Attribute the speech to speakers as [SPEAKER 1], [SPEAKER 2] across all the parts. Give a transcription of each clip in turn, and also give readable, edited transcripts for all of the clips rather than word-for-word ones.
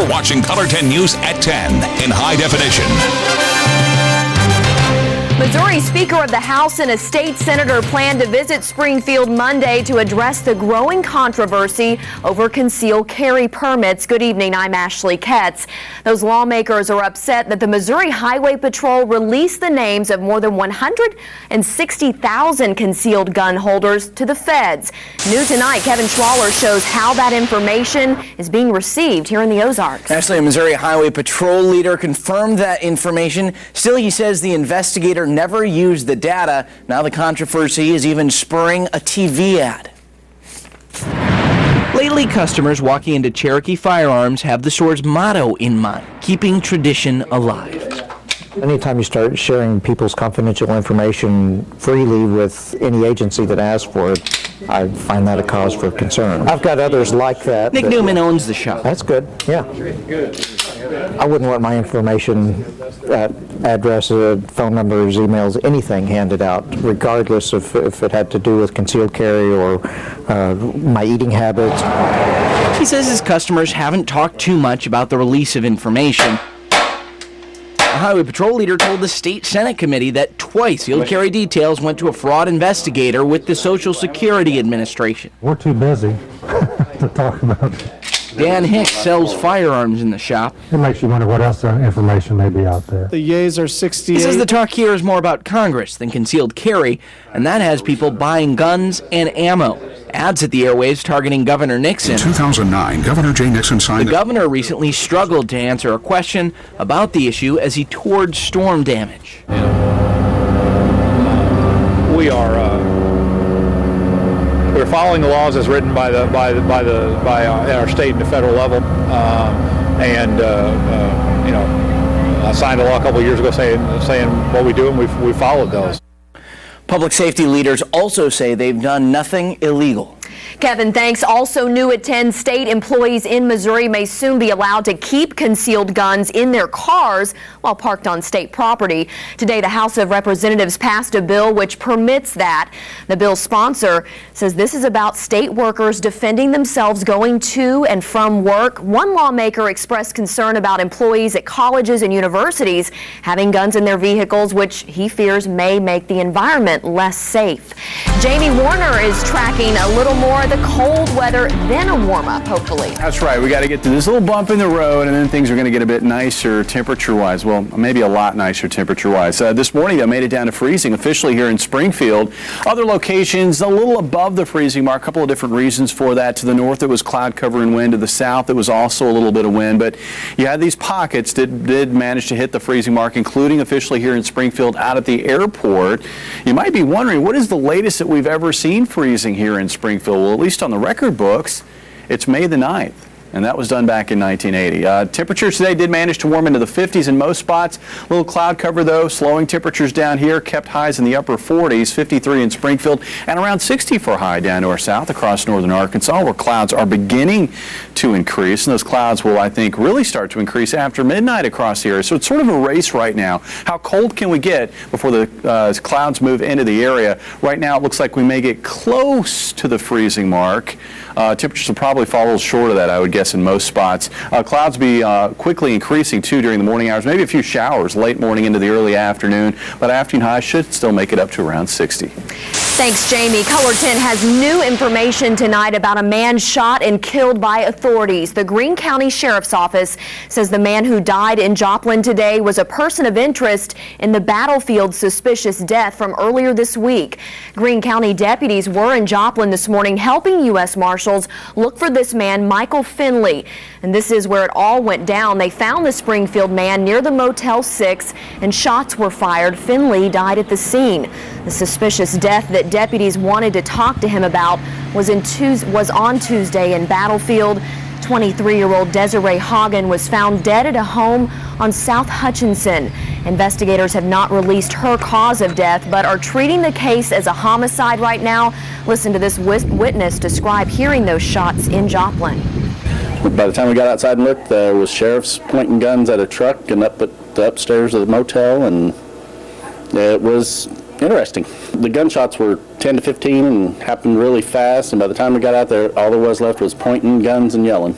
[SPEAKER 1] You're watching Color 10 News at 10 in high definition.
[SPEAKER 2] Missouri Speaker of the House and a state senator plan to visit Springfield Monday to address the growing controversy over concealed carry permits. Good evening, I'm Ashley Ketz. Those lawmakers are upset that the Missouri Highway Patrol released the names of more than 160,000 concealed gun holders to the feds. New tonight, Kevin Schwaller shows how that information is being received here in the Ozarks.
[SPEAKER 3] Ashley, a Missouri Highway Patrol leader confirmed that information. Still, he says the investigator never used the data. Now the controversy is even spurring a TV ad. Lately, customers walking into Cherokee Firearms have the store's motto in mind, keeping tradition alive.
[SPEAKER 4] Anytime you start sharing people's confidential information freely with any agency that asks for it, I find that a cause for concern. I've got others like that.
[SPEAKER 3] Nick Newman owns the shop.
[SPEAKER 4] That's good, yeah. I wouldn't want my information, addresses, phone numbers, emails, anything handed out, regardless of if it had to do with concealed carry or my eating habits.
[SPEAKER 3] He says his customers haven't talked too much about the release of information. The Highway Patrol leader told the State Senate Committee that twice concealed carry details went to a fraud investigator with the Social Security Administration.
[SPEAKER 5] We're too busy to talk about it.
[SPEAKER 3] Dan Hicks sells firearms in the shop.
[SPEAKER 5] It makes you wonder what else information may be out there.
[SPEAKER 6] The yeas are 68.
[SPEAKER 3] He says the talk here is more about Congress than concealed carry, and that has people buying guns and ammo. Ads at the airwaves targeting Governor Nixon.
[SPEAKER 1] In 2009, Governor Jay Nixon signed...
[SPEAKER 3] The governor recently struggled to answer a question about the issue as he toured storm damage.
[SPEAKER 7] We're following the laws as written by our state and the federal level, I signed a law a couple of years ago saying what we do, and we followed those.
[SPEAKER 3] Public safety leaders also say they've done nothing illegal.
[SPEAKER 2] Kevin, thanks. Also new at 10, state employees in Missouri may soon be allowed to keep concealed guns in their cars while parked on state property. Today, the House of Representatives passed a bill which permits that. The bill's sponsor says this is about state workers defending themselves going to and from work. One lawmaker expressed concern about employees at colleges and universities having guns in their vehicles, which he fears may make the environment less safe. Jamie Warner is tracking a little more of the cold weather, then a warm-up, hopefully.
[SPEAKER 8] That's right. We got to get to this little bump in the road, and then things are going to get a bit nicer temperature-wise. Well, maybe a lot nicer temperature-wise. This morning, they made it down to freezing officially here in Springfield. Other locations a little above the freezing mark. A couple of different reasons for that. To the north, it was cloud cover and wind. To the south, it was also a little bit of wind. But you had these pockets that did manage to hit the freezing mark, including officially here in Springfield out at the airport. You might be wondering, what is the latest that we've ever seen freezing here in Springfield? Well, at least on the record books, it's May the 9th, and that was done back in 1980. Temperatures today did manage to warm into the 50s in most spots. A little cloud cover, though, slowing temperatures down here, kept highs in the upper 40s, 53 in Springfield, and around 60 for a high down to our south across northern Arkansas, where clouds are beginning to increase. And those clouds will, I think, really start to increase after midnight across the area. So it's sort of a race right now. How cold can we get before the clouds move into the area? Right now, it looks like we may get close to the freezing mark. Temperatures will probably fall a little short of that, I would guess, in most spots. Clouds be quickly increasing, too, during the morning hours. Maybe a few showers late morning into the early afternoon, but afternoon highs should still make it up to around 60.
[SPEAKER 2] Thanks, Jamie. Color 10 has new information tonight about a man shot and killed by authorities. The Greene County Sheriff's Office says the man who died in Joplin today was a person of interest in the Battlefield suspicious death from earlier this week. Greene County deputies were in Joplin this morning helping U.S. Marshals look for this man, Michael Finley. And this is where it all went down. They found the Springfield man near the Motel 6 and shots were fired. Finley died at the scene. The suspicious death that deputies wanted to talk to him about was on Tuesday in Battlefield. 23-year-old Desiree Hagen was found dead at a home on South Hutchinson. Investigators have not released her cause of death, but are treating the case as a homicide right now. Listen to this witness describe hearing those shots in Joplin.
[SPEAKER 9] By the time we got outside and looked, there was sheriffs pointing guns at a truck and up at the upstairs of the motel, and it was interesting. The gunshots were 10 to 15 and happened really fast, and by the time we got out there, all there was left was pointing guns and yelling.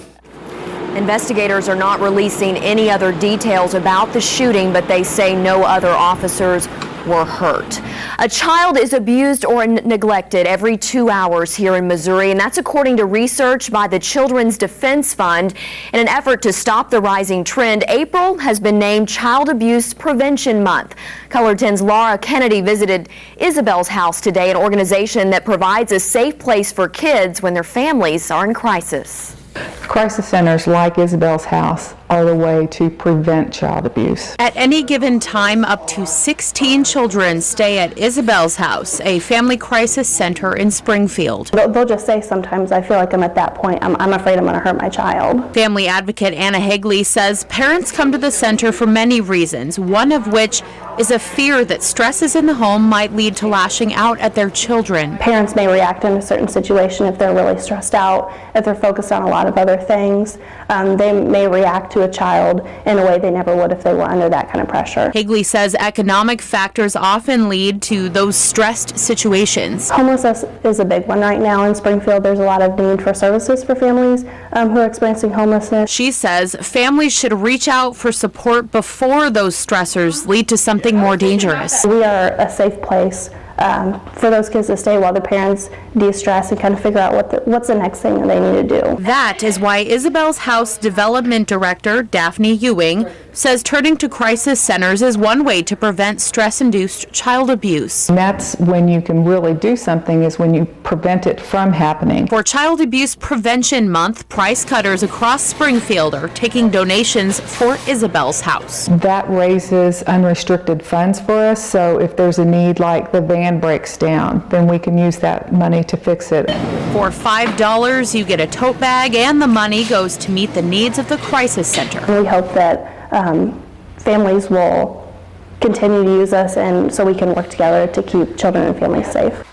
[SPEAKER 2] Investigators are not releasing any other details about the shooting, but they say no other officers were hurt. A child is abused or neglected every 2 hours here in Missouri, and that's according to research by the Children's Defense Fund. In an effort to stop the rising trend, April has been named Child Abuse Prevention Month. Color 10's Laura Kennedy visited Isabel's House today, an organization that provides a safe place for kids when their families are in crisis.
[SPEAKER 6] Crisis centers like Isabel's House are the way to prevent child abuse.
[SPEAKER 10] At any given time, up to 16 children stay at Isabel's House, a family crisis center in Springfield.
[SPEAKER 11] They'll just say sometimes, I feel like I'm at that point, I'm afraid I'm going to hurt my child.
[SPEAKER 10] Family advocate Anna Higley says parents come to the center for many reasons, one of which is a fear that stresses in the home might lead to lashing out at their children.
[SPEAKER 11] Parents may react in a certain situation if they're really stressed out, if they're focused on a lot of other things. They may react to a child in a way they never would if they were under that kind of pressure.
[SPEAKER 10] Higley says economic factors often lead to those stressed situations.
[SPEAKER 11] Homelessness is a big one right now in Springfield. There's a lot of need for services for families who are experiencing homelessness.
[SPEAKER 10] She says families should reach out for support before those stressors lead to something more dangerous.
[SPEAKER 11] We are a safe place for those kids to stay while the parents de-stress and kind of figure out what's the next thing that they need to do.
[SPEAKER 10] That is why Isabel's House Development Director Daphne Ewing says turning to crisis centers is one way to prevent stress-induced child abuse.
[SPEAKER 6] And that's when you can really do something, is when you prevent it from happening.
[SPEAKER 10] For Child Abuse Prevention Month, price cutters across Springfield are taking donations for Isabel's House.
[SPEAKER 6] That raises unrestricted funds for us, so if there's a need like the van breaks down, then we can use that money to fix it.
[SPEAKER 10] For $5, you get a tote bag, and the money goes to meet the needs of the crisis center.
[SPEAKER 11] We hope that families will continue to use us, and so we can work together to keep children and families safe.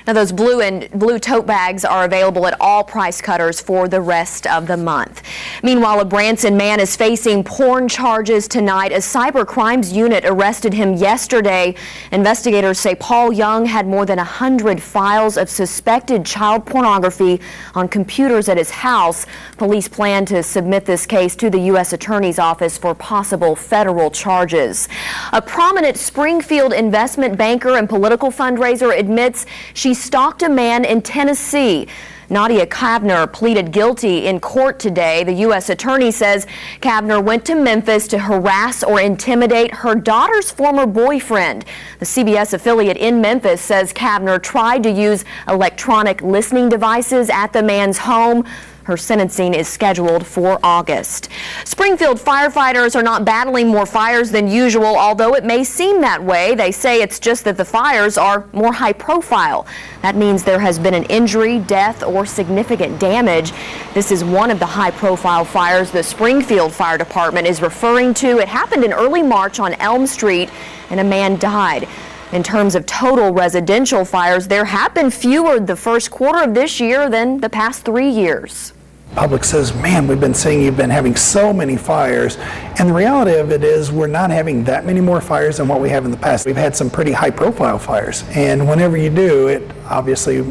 [SPEAKER 2] Now, those blue tote bags are available at all price cutters for the rest of the month. Meanwhile, a Branson man is facing porn charges tonight. A cyber crimes unit arrested him yesterday. Investigators say Paul Young had more than 100 files of suspected child pornography on computers at his house. Police plan to submit this case to the U.S. Attorney's Office for possible federal charges. A prominent Springfield investment banker and political fundraiser admits she stalked a man in Tennessee. Nadia Kavner pleaded guilty in court today. The U.S. Attorney says Kavner went to Memphis to harass or intimidate her daughter's former boyfriend. The CBS affiliate in Memphis says Kavner tried to use electronic listening devices at the man's home. Her sentencing is scheduled for August. Springfield firefighters are not battling more fires than usual, although it may seem that way. They say it's just that the fires are more high profile. That means there has been an injury, death, or significant damage. This is one of the high profile fires the Springfield Fire Department is referring to. It happened in early March on Elm Street, and a man died. In terms of total residential fires, there have been fewer the first quarter of this year than the past 3 years.
[SPEAKER 12] Public says, man, we've been seeing you've been having so many fires. And the reality of it is we're not having that many more fires than what we have in the past. We've had some pretty high profile fires. And whenever you do, it obviously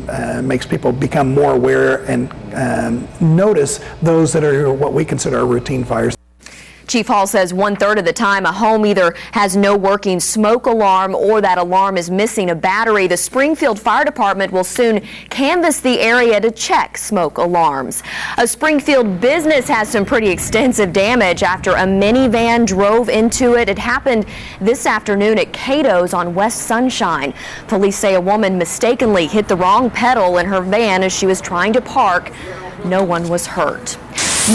[SPEAKER 12] makes people become more aware and notice those that are what we consider routine fires.
[SPEAKER 2] Chief Hall says 1/3 of the time a home either has no working smoke alarm or that alarm is missing a battery. The Springfield Fire Department will soon canvass the area to check smoke alarms. A Springfield business has some pretty extensive damage after a minivan drove into it. It happened this afternoon at Cato's on West Sunshine. Police say a woman mistakenly hit the wrong pedal in her van as she was trying to park. No one was hurt.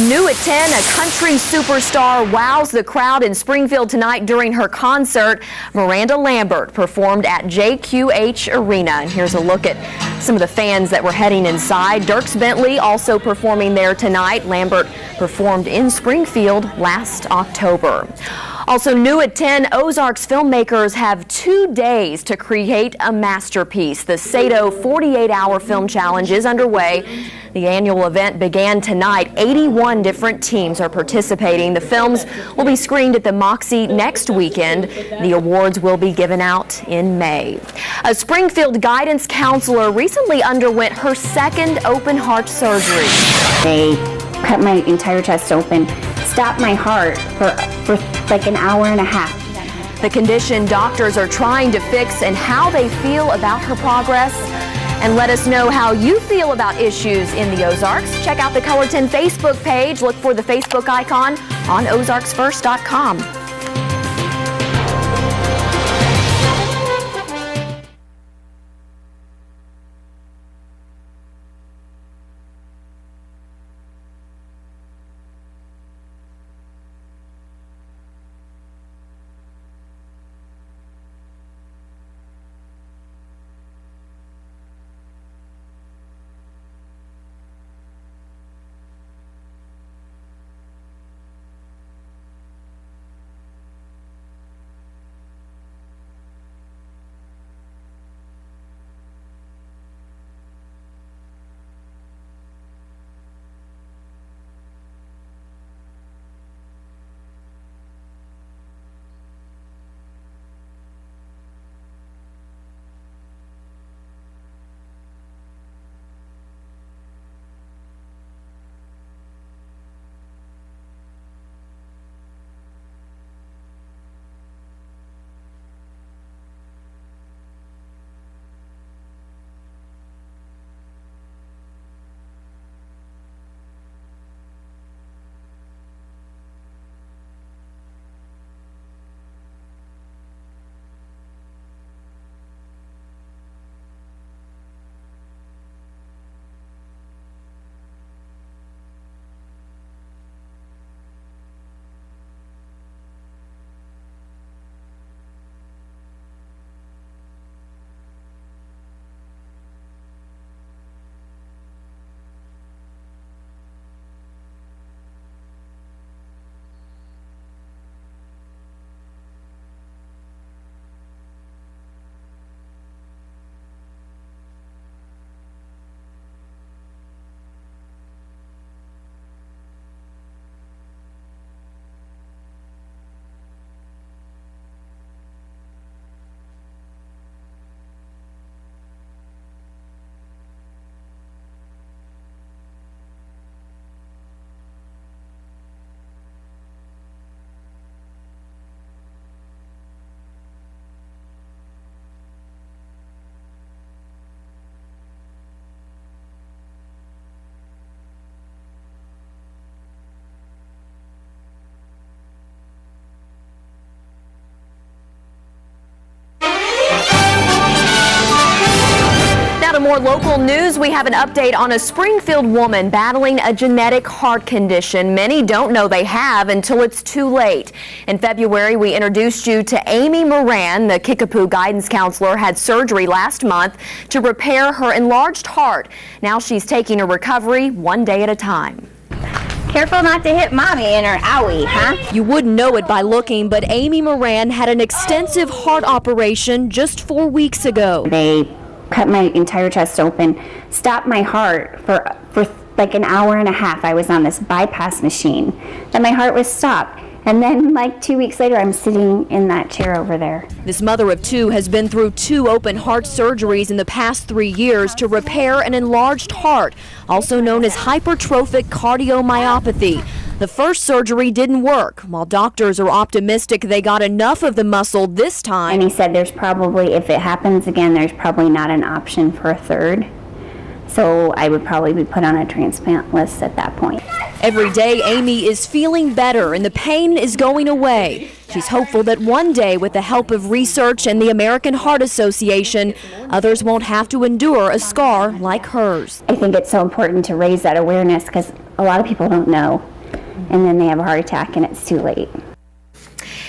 [SPEAKER 2] New at 10, a country superstar wows the crowd in Springfield tonight during her concert. Miranda Lambert performed at JQH Arena. And here's a look at some of the fans that were heading inside. Dierks Bentley also performing there tonight. Lambert performed in Springfield last October. Also new at 10, Ozarks filmmakers have 2 days to create a masterpiece. The Sato 48-hour film challenge is underway. The annual event began tonight. 81 different teams are participating. The films will be screened at the Moxie next weekend. The awards will be given out in May. A Springfield guidance counselor recently underwent her second open heart surgery.
[SPEAKER 13] They cut my entire chest open, stopped my heart for like an hour and a half.
[SPEAKER 2] The condition doctors are trying to fix and how they feel about her progress. And let us know how you feel about issues in the Ozarks. Check out the Color 10 Facebook page. Look for the Facebook icon on ozarksfirst.com. More local news. We have an update on a Springfield woman battling a genetic heart condition many don't know they have until it's too late. In February, we introduced you to Amy Moran. The Kickapoo guidance counselor had surgery last month to repair her enlarged heart. Now she's taking her recovery one day at a time.
[SPEAKER 13] Careful not to hit mommy in her owie, huh?
[SPEAKER 2] You wouldn't know it by looking, but Amy Moran had an extensive heart operation just 4 weeks ago.
[SPEAKER 13] They cut my entire chest open, stopped my heart for like an hour and a half. I was on this bypass machine. Then my heart was stopped. And then like 2 weeks later, I'm sitting in that chair over there.
[SPEAKER 2] This mother of two has been through 2 open heart surgeries in the past 3 years to repair an enlarged heart, also known as hypertrophic cardiomyopathy. The first surgery didn't work, while doctors are optimistic they got enough of the muscle this time.
[SPEAKER 13] And he said there's probably, if it happens again, there's probably not an option for a third. So I would probably be put on a transplant list at that point.
[SPEAKER 2] Every day, Amy is feeling better and the pain is going away. She's hopeful that one day, with the help of research and the American Heart Association, others won't have to endure a scar like hers.
[SPEAKER 13] I think it's so important to raise that awareness because a lot of people don't know. And then they have a heart attack and it's too late.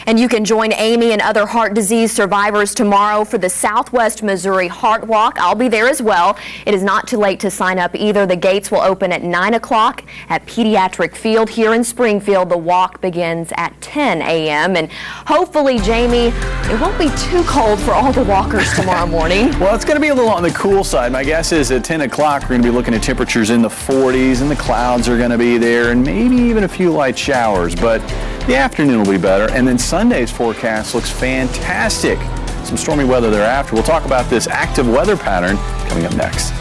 [SPEAKER 2] And you can join Amy and other heart disease survivors tomorrow for the Southwest Missouri Heart Walk. I'll be there as well. It is not too late to sign up either. The gates will open at 9 o'clock at Pediatric Field here in Springfield. The walk begins at 10 a.m. And hopefully, Jamie, it won't be too cold for all the walkers tomorrow morning.
[SPEAKER 8] Well, it's going to be a little on the cool side. My guess is at 10 o'clock, we're going to be looking at temperatures in the 40s, and the clouds are going to be there, and maybe even a few light showers. But the afternoon will be better, and then Sunday's forecast looks fantastic. Some stormy weather thereafter. We'll talk about this active weather pattern coming up next.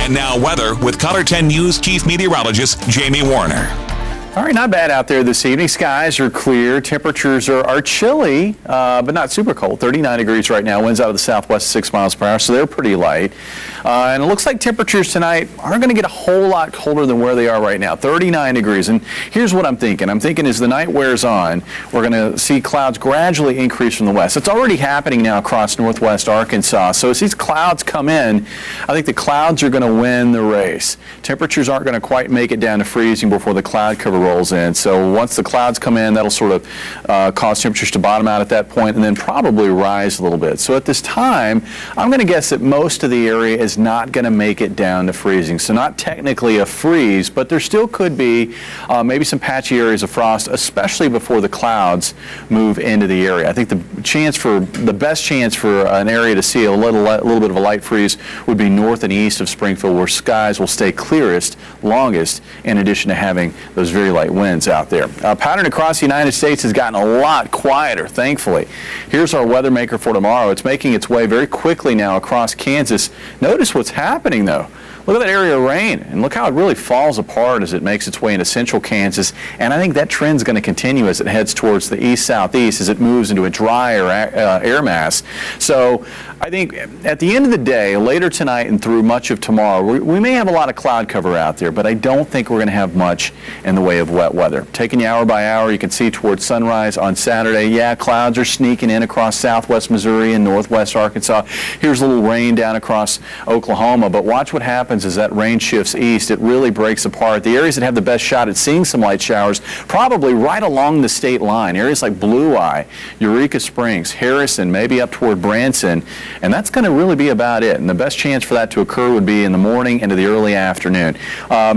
[SPEAKER 1] And now weather with Color 10 News Chief Meteorologist Jamie Warner.
[SPEAKER 8] All right, not bad out there this evening. Skies are clear. Temperatures are chilly, but not super cold. 39 degrees right now. Winds out of the southwest 6 miles per hour, so they're pretty light. And it looks like temperatures tonight aren't going to get a whole lot colder than where they are right now. 39 degrees. And here's what I'm thinking. I'm thinking as the night wears on, we're going to see clouds gradually increase from the west. It's already happening now across northwest Arkansas. So as these clouds come in, I think the clouds are going to win the race. Temperatures aren't going to quite make it down to freezing before the cloud cover rolls in. So once the clouds come in, that'll sort of cause temperatures to bottom out at that point and then probably rise a little bit. So at this time, I'm going to guess that most of the area is not going to make it down to freezing. So not technically a freeze, but there still could be maybe some patchy areas of frost, especially before the clouds move into the area. I think the best chance for an area to see a little bit of a light freeze would be north and east of Springfield, where skies will stay clearest, longest, in addition to having those very light winds out there. Pattern across the United States has gotten a lot quieter, thankfully. Here's our weather maker for tomorrow. It's making its way very quickly now across Kansas. Notice what's happening, though. Look at that area of rain, and look how it really falls apart as it makes its way into central Kansas. And I think that trend's going to continue as it heads towards the east-southeast as it moves into a drier air mass. So I think at the end of the day, later tonight and through much of tomorrow, we may have a lot of cloud cover out there, but I don't think we're going to have much in the way of wet weather. Taking you hour by hour, you can see towards sunrise on Saturday, yeah, clouds are sneaking in across southwest Missouri and northwest Arkansas. Here's a little rain down across Oklahoma, but watch what happens as that rain shifts east. It really breaks apart. The areas that have the best shot at seeing some light showers, probably right along the state line, areas like Blue Eye, Eureka Springs, Harrison, maybe up toward Branson, and that's going to really be about it. And the best chance for that to occur would be in the morning into the early afternoon.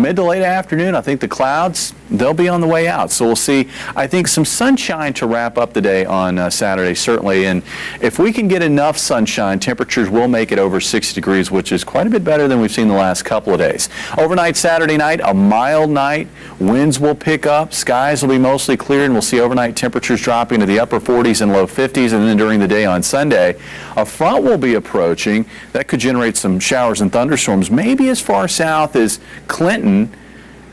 [SPEAKER 8] Mid to late afternoon, I think the clouds, they'll be on the way out. So we'll see, I think, some sunshine to wrap up the day on Saturday, certainly. And if we can get enough sunshine, temperatures will make it over 60 degrees, which is quite a bit better than we've seen the last couple of days. Overnight Saturday night, a mild night. Winds will pick up. Skies will be mostly clear, and we'll see overnight temperatures dropping to the upper 40s and low 50s. And then during the day on Sunday, a front will be approaching. That could generate some showers and thunderstorms, maybe as far south as Clinton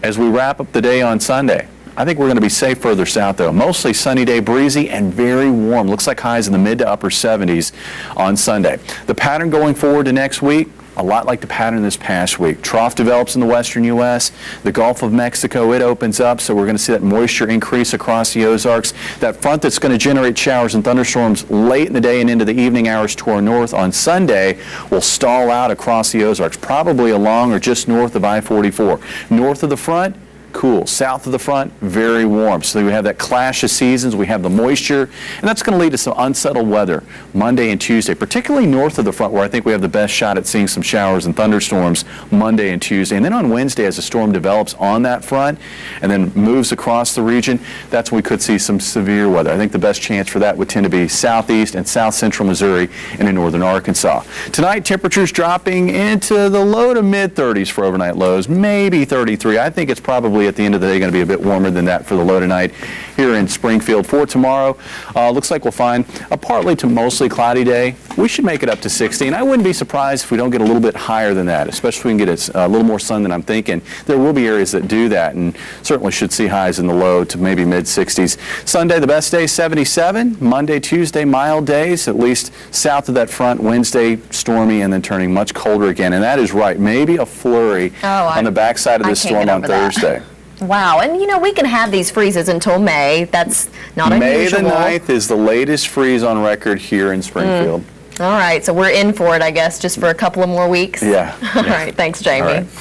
[SPEAKER 8] as we wrap up the day on Sunday. I think we're going to be safe further south, though. Mostly sunny day, breezy, and very warm. Looks like highs in the mid to upper 70s on Sunday. The pattern going forward to next week, a lot like the pattern this past week. Trough develops in the western U.S. The Gulf of Mexico, it opens up, so we're going to see that moisture increase across the Ozarks. That front that's going to generate showers and thunderstorms late in the day and into the evening hours to our north on Sunday will stall out across the Ozarks, probably along or just north of I-44. North of the front, cool. South of the front, very warm. So we have that clash of seasons. We have the moisture, and that's going to lead to some unsettled weather Monday and Tuesday, particularly north of the front, where I think we have the best shot at seeing some showers and thunderstorms Monday and Tuesday. And then on Wednesday, as the storm develops on that front and then moves across the region, that's when we could see some severe weather. I think the best chance for that would tend to be southeast and south central Missouri and in northern Arkansas. Tonight, temperatures dropping into the low to mid 30s for overnight lows, maybe 33. I think it's probably at the end of the day going to be a bit warmer than that for the low tonight here in Springfield. For tomorrow, looks like we'll find a partly to mostly cloudy day. We should make it up to 60, and I wouldn't be surprised if we don't get a little bit higher than that, especially if we can get a little more sun than I'm thinking. There will be areas that do that, and certainly should see highs in the low to maybe mid 60s. Sunday, the best day, 77. Monday, Tuesday, mild days, at least south of that front. Wednesday, stormy, and then turning much colder again. And that is right, maybe a flurry on the backside of this storm on Thursday.
[SPEAKER 2] Wow, and you know, we can have these freezes until May. That's not unusual.
[SPEAKER 8] May the 9th is the latest freeze on record here in Springfield.
[SPEAKER 2] All right, so we're in for it, I guess, just for a couple of more weeks.
[SPEAKER 8] Yeah.
[SPEAKER 2] All right, thanks, Jamie.
[SPEAKER 8] All right.
[SPEAKER 2] The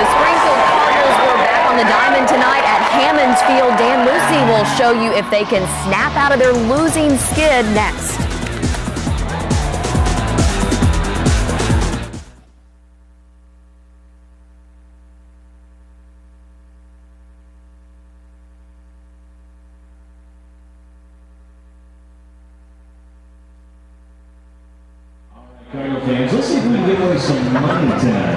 [SPEAKER 2] Springfield Cardinals were back on the diamond tonight at Hammons Field. Dan Lucy will show you if they can snap out of their losing skid next.
[SPEAKER 14] Cardinal fans, let's see if we can give away some money tonight.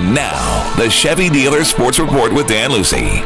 [SPEAKER 1] And now, the Chevy Dealer Sports Report with Dan Lucy.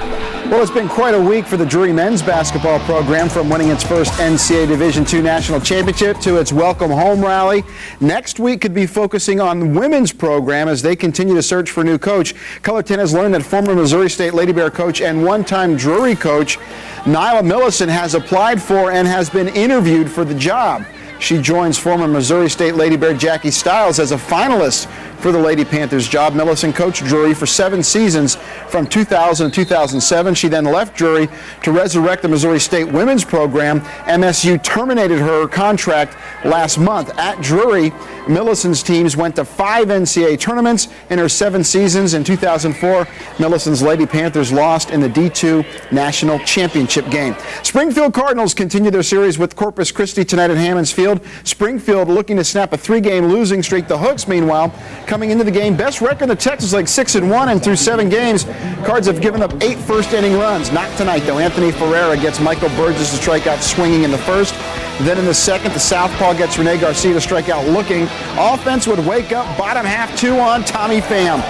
[SPEAKER 15] Well, it's been quite a week for the Drury men's basketball program, from winning its first NCAA Division II national championship to its welcome home rally. Next week could be focusing on the women's program as they continue to search for a new coach. Color 10 has learned that former Missouri State Lady Bear coach and one-time Drury coach Nyla Millicent has applied for and has been interviewed for the job. She joins former Missouri State Lady Bear Jackie Stiles as a finalist for the Lady Panthers job. Millicent coached Drury for 7 seasons from 2000 to 2007. She then left Drury to resurrect the Missouri State women's program. MSU terminated her contract last month. At Drury, Millicent's teams went to 5 NCAA tournaments in her 7 seasons. In 2004, Millicent's Lady Panthers lost in the D2 National Championship game. Springfield Cardinals continue their series with Corpus Christi tonight at Hammons Field. Springfield looking to snap a 3-game losing streak. The Hooks, meanwhile, coming into the game, best record in the Texas League, 6-1, and through 7 games, Cards have given up 8 first-inning runs. Not tonight, though. Anthony Ferreira gets Michael Burgess to strike out swinging in the first. Then in the second, the southpaw gets Rene Garcia to strike out looking. Offense would wake up, bottom half 2 on Tommy Pham.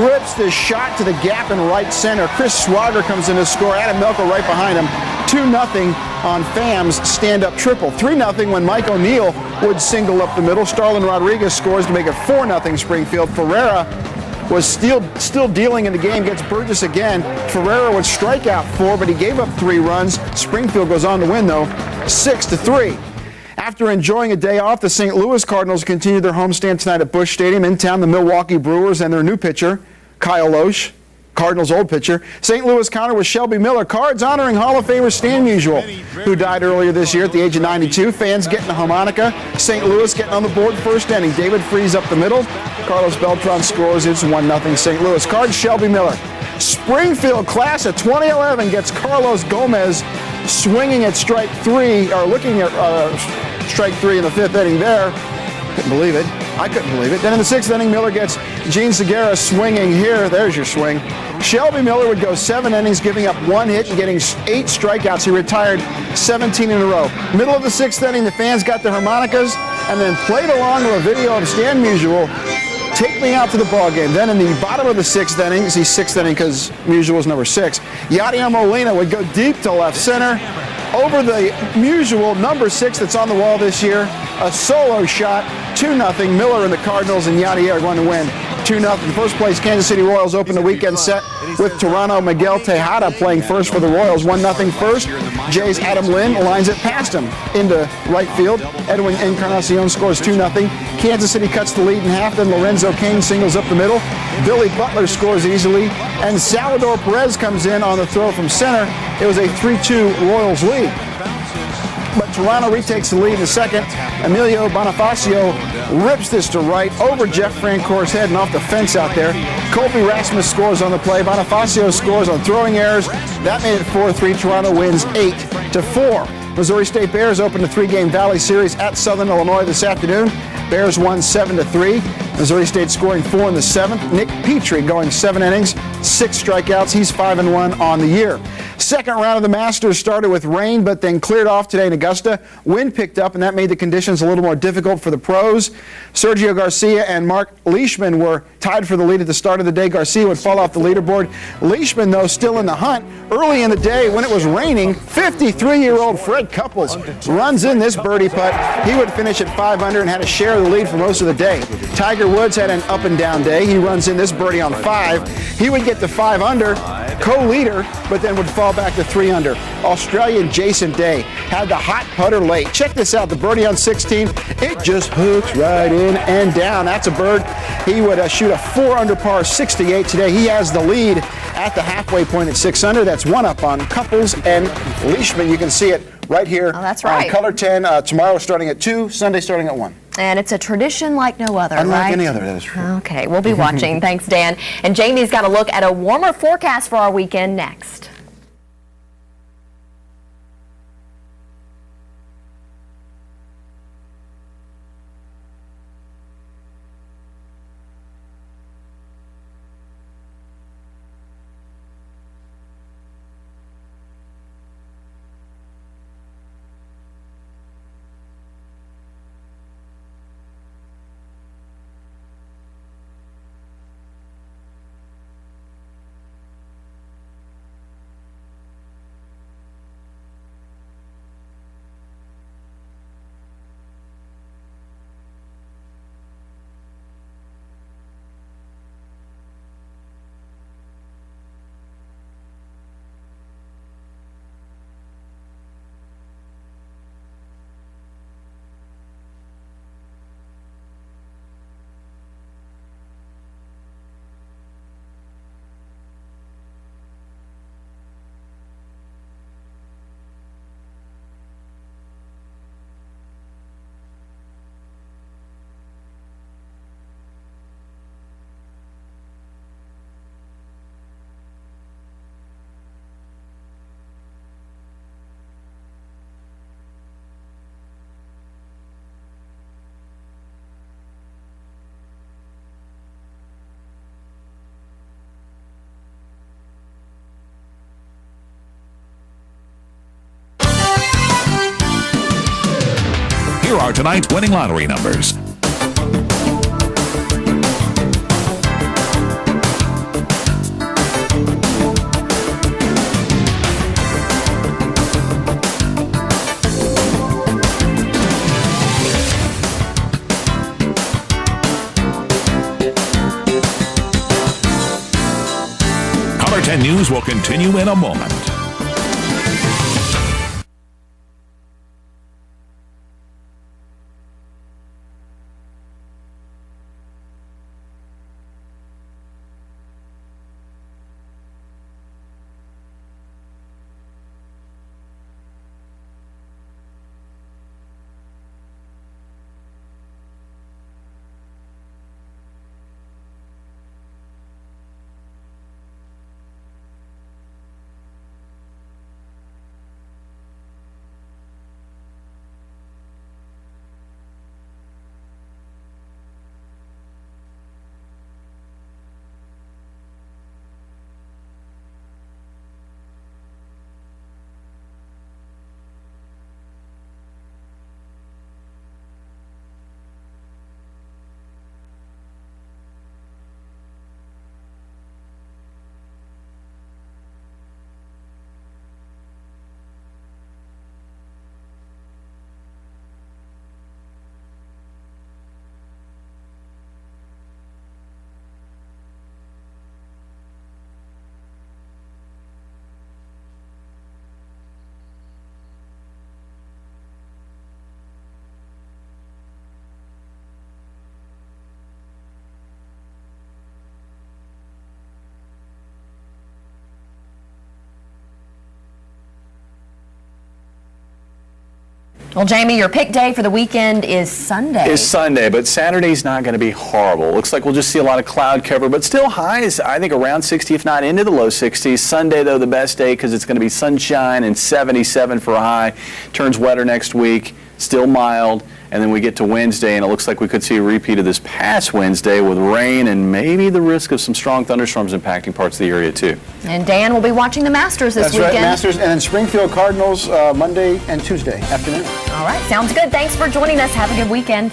[SPEAKER 15] Rips the shot to the gap in right center. Chris Swagger comes in to score. Adam Melko right behind him. 2-0 on Pham's stand-up triple. 3-0 when Mike O'Neill would single up the middle. Starlin Rodriguez scores to make it 4-0 Springfield. Ferreira was still dealing in the game, gets Burgess again. Ferreira would strike out 4, but he gave up 3 runs. Springfield goes on to win, though, 6-3. After enjoying a day off, the St. Louis Cardinals continue their homestand tonight at Busch Stadium. In town, the Milwaukee Brewers and their new pitcher, Kyle Loesch, Cardinals' old pitcher. St. Louis counter with Shelby Miller. Cards honoring Hall of Famer Stan Musial, who died earlier this year at the age of 92. Fans getting a harmonica. St. Louis getting on the board first inning. David Freese up the middle. Carlos Beltran scores. It's 1-0 St. Louis. Cards, Shelby Miller. Springfield class of 2011 gets Carlos Gomez swinging at strike 3, or looking at strike 3 in the 5th inning there. Couldn't believe it. I couldn't believe it. Then in the 6th inning, Miller gets Gene Segura swinging here. There's your swing. Shelby Miller would go 7 innings, giving up 1 hit and getting 8 strikeouts. He retired 17 in a row. Middle of the 6th inning, the fans got their harmonicas and then played along to a video of Stan Musial, "Take Me Out to the Ball Game." Then in the bottom of the 6th inning, see 6th inning because Musial was number 6, Yadier Molina would go deep to left center. Over the Musial number 6 that's on the wall this year, a solo shot, 2-0. Miller and the Cardinals and Yadier are going to win 2-0. First place, Kansas City Royals open the weekend set with Toronto Miguel Tejada playing first for the Royals. 1-0 first. Jays' Adam Lynn lines it past him into right field. Edwin Encarnacion scores 2-0. Kansas City cuts the lead in half. Then Lorenzo Cain singles up the middle. Billy Butler scores easily. And Salvador Perez comes in on the throw from center. It was a 3-2 Royals lead. But Toronto retakes the lead in the second. Emilio Bonifacio rips this to right over Jeff Francoeur's head and off the fence out there. Colby Rasmus scores on the play. Bonifacio scores on throwing errors. That made it 4-3. Toronto wins 8-4. Missouri State Bears open the 3-game Valley Series at Southern Illinois this afternoon. Bears won 7-3. Missouri State scoring 4 in the 7th. Nick Petrie going 7 innings, 6 strikeouts. He's 5-1 on the year. Second round of the Masters started with rain, but then cleared off today in Augusta. Wind picked up, and that made the conditions a little more difficult for the pros. Sergio Garcia and Mark Leishman were tied for the lead at the start of the day. Garcia would fall off the leaderboard. Leishman, though, still in the hunt. Early in the day, when it was raining, 53-year-old Fred Couples runs in this birdie putt. He would finish at 5 under and had a share of the lead for most of the day. Tiger Woods had an up-and-down day. He runs in this birdie on 5. He would get to 5 under, co-leader, but then would fall back to 3 under. Australian Jason Day had the hot putter late. Check this out, the birdie on 16. It just hooks right in and down. That's a bird. He would shoot a 4 under par 68 today. He has the lead at the halfway point at 6 under. That's 1 up on Couples and Leishman. You can see it right here.
[SPEAKER 2] Oh, that's right.
[SPEAKER 15] On Color 10, tomorrow starting at 2, Sunday starting at 1.
[SPEAKER 2] And it's a tradition like no other,
[SPEAKER 15] Unlike
[SPEAKER 2] right?
[SPEAKER 15] any other, that is true.
[SPEAKER 2] Okay, we'll be watching. Thanks, Dan. And Jamie's got a look at a warmer forecast for our weekend next.
[SPEAKER 1] Here are tonight's winning lottery numbers. Color 10 News will continue in a moment.
[SPEAKER 2] Well, Jamie, your pick day for the weekend is Sunday.
[SPEAKER 8] Is Sunday, but Saturday's not going to be horrible. Looks like we'll just see a lot of cloud cover, but still highs, I think, around 60, if not into the low 60s. Sunday, though, the best day because it's going to be sunshine and 77 for a high. Turns wetter next week, still mild. And then we get to Wednesday, and it looks like we could see a repeat of this past Wednesday with rain and maybe the risk of some strong thunderstorms impacting parts of the area, too.
[SPEAKER 2] And Dan will be watching the Masters this weekend.
[SPEAKER 15] That's right, Masters, and then Springfield Cardinals Monday and Tuesday afternoon.
[SPEAKER 2] All right, sounds good. Thanks for joining us. Have a good weekend.